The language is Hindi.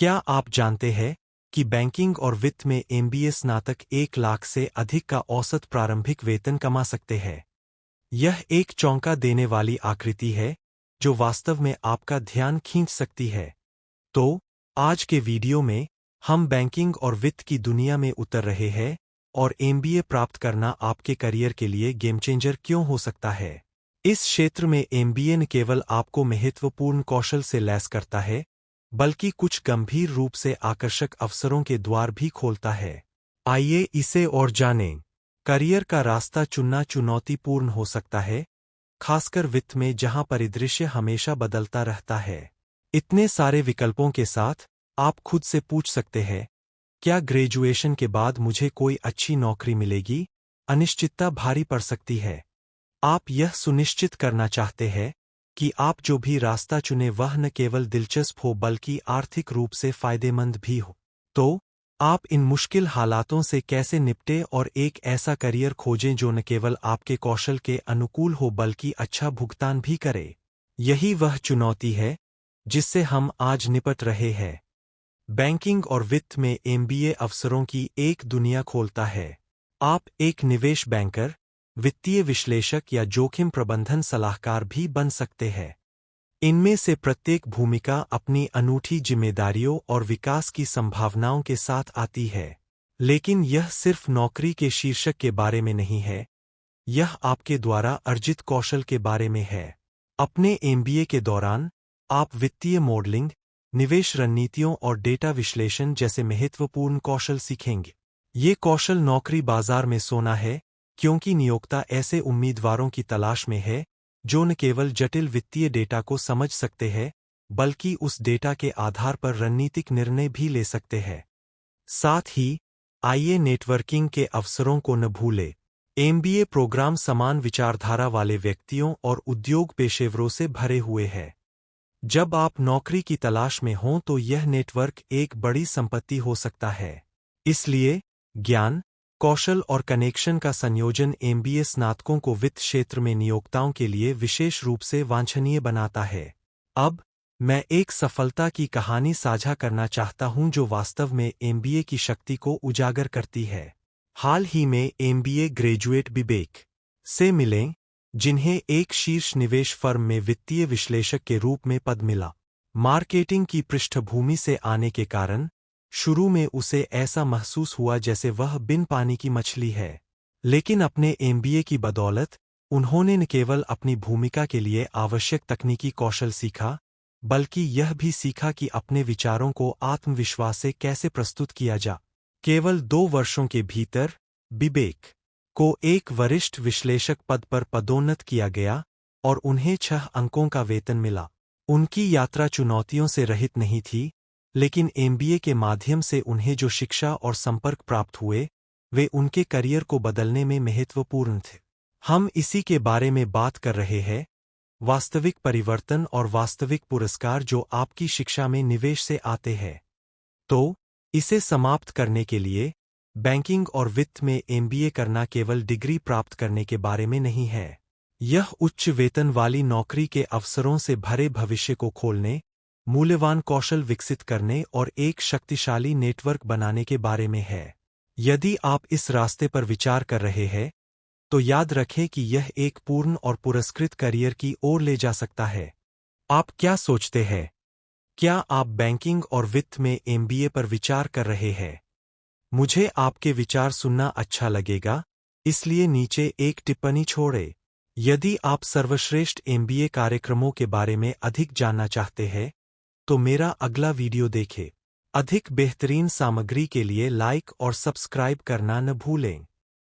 क्या आप जानते हैं कि बैंकिंग और वित्त में एमबीए स्नातक 1 लाख से अधिक का औसत प्रारंभिक वेतन कमा सकते हैं? यह एक चौंका देने वाली आकृति है जो वास्तव में आपका ध्यान खींच सकती है। तो आज के वीडियो में हम बैंकिंग और वित्त की दुनिया में उतर रहे हैं और एमबीए प्राप्त करना आपके करियर के लिए गेम चेंजर क्यों हो सकता है। इस क्षेत्र में एमबीए न केवल आपको महत्वपूर्ण कौशल से लैस करता है, बल्कि कुछ गंभीर रूप से आकर्षक अवसरों के द्वार भी खोलता है। आइए इसे और जानें। करियर का रास्ता चुनना चुनौतीपूर्ण हो सकता है, खासकर वित्त में जहां परिदृश्य हमेशा बदलता रहता है। इतने सारे विकल्पों के साथ आप खुद से पूछ सकते हैं, क्या ग्रेजुएशन के बाद मुझे कोई अच्छी नौकरी मिलेगी? अनिश्चितता भारी पड़ सकती है। आप यह सुनिश्चित करना चाहते हैं कि आप जो भी रास्ता चुने वह न केवल दिलचस्प हो बल्कि आर्थिक रूप से फायदेमंद भी हो। तो आप इन मुश्किल हालातों से कैसे निपटे और एक ऐसा करियर खोजें जो न केवल आपके कौशल के अनुकूल हो बल्कि अच्छा भुगतान भी करे। यही वह चुनौती है जिससे हम आज निपट रहे हैं। बैंकिंग और वित्त में एमबीए अवसरों की एक दुनिया खोलता है। आप एक निवेश बैंकर, वित्तीय विश्लेषक या जोखिम प्रबंधन सलाहकार भी बन सकते हैं। इनमें से प्रत्येक भूमिका अपनी अनूठी जिम्मेदारियों और विकास की संभावनाओं के साथ आती है। लेकिन यह सिर्फ नौकरी के शीर्षक के बारे में नहीं है, यह आपके द्वारा अर्जित कौशल के बारे में है। अपने एमबीए के दौरान आप वित्तीय मॉडलिंग, निवेश रणनीतियों और डेटा विश्लेषण जैसे महत्वपूर्ण कौशल सीखेंगे। ये कौशल नौकरी बाजार में सोना है, क्योंकि नियोक्ता ऐसे उम्मीदवारों की तलाश में है जो न केवल जटिल वित्तीय डेटा को समझ सकते हैं, बल्कि उस डेटा के आधार पर रणनीतिक निर्णय भी ले सकते हैं। साथ ही आइए नेटवर्किंग के अवसरों को न भूलें। एमबीए प्रोग्राम समान विचारधारा वाले व्यक्तियों और उद्योग पेशेवरों से भरे हुए हैं। जब आप नौकरी की तलाश में हों तो यह नेटवर्क एक बड़ी संपत्ति हो सकता है। इसलिए ज्ञान, कौशल और कनेक्शन का संयोजन एमबीए स्नातकों को वित्त क्षेत्र में नियोक्ताओं के लिए विशेष रूप से वांछनीय बनाता है। अब मैं एक सफलता की कहानी साझा करना चाहता हूं जो वास्तव में एमबीए की शक्ति को उजागर करती है। हाल ही में एमबीए ग्रेजुएट विवेक से मिलें, जिन्हें एक शीर्ष निवेश फर्म में वित्तीय विश्लेषक के रूप में पद मिला। मार्केटिंग की पृष्ठभूमि से आने के कारण शुरू में उसे ऐसा महसूस हुआ जैसे वह बिन पानी की मछली है। लेकिन अपने एमबीए की बदौलत उन्होंने न केवल अपनी भूमिका के लिए आवश्यक तकनीकी कौशल सीखा, बल्कि यह भी सीखा कि अपने विचारों को आत्मविश्वास से कैसे प्रस्तुत किया जा। केवल 2 वर्षों के भीतर विवेक को एक वरिष्ठ विश्लेषक पद पर पदोन्नत किया गया और उन्हें 6 अंकों का वेतन मिला। उनकी यात्रा चुनौतियों से रहित नहीं थी, लेकिन एमबीए के माध्यम से उन्हें जो शिक्षा और संपर्क प्राप्त हुए, वे उनके करियर को बदलने में महत्वपूर्ण थे। हम इसी के बारे में बात कर रहे हैं, वास्तविक परिवर्तन और वास्तविक पुरस्कार जो आपकी शिक्षा में निवेश से आते हैं। तो इसे समाप्त करने के लिए, बैंकिंग और वित्त में एमबीए करना केवल डिग्री प्राप्त करने के बारे में नहीं है। यह उच्च वेतन वाली नौकरी के अवसरों से भरे भविष्य को खोलने, मूल्यवान कौशल विकसित करने और एक शक्तिशाली नेटवर्क बनाने के बारे में है। यदि आप इस रास्ते पर विचार कर रहे हैं, तो याद रखें कि यह एक पूर्ण और पुरस्कृत करियर की ओर ले जा सकता है। आप क्या सोचते हैं? क्या आप बैंकिंग और वित्त में एमबीए पर विचार कर रहे हैं? मुझे आपके विचार सुनना अच्छा लगेगा, इसलिए नीचे एक टिप्पणी छोड़ें। यदि आप सर्वश्रेष्ठ एमबीए कार्यक्रमों के बारे में अधिक जानना चाहते हैं, तो मेरा अगला वीडियो देखें। अधिक बेहतरीन सामग्री के लिए लाइक और सब्सक्राइब करना न भूलें।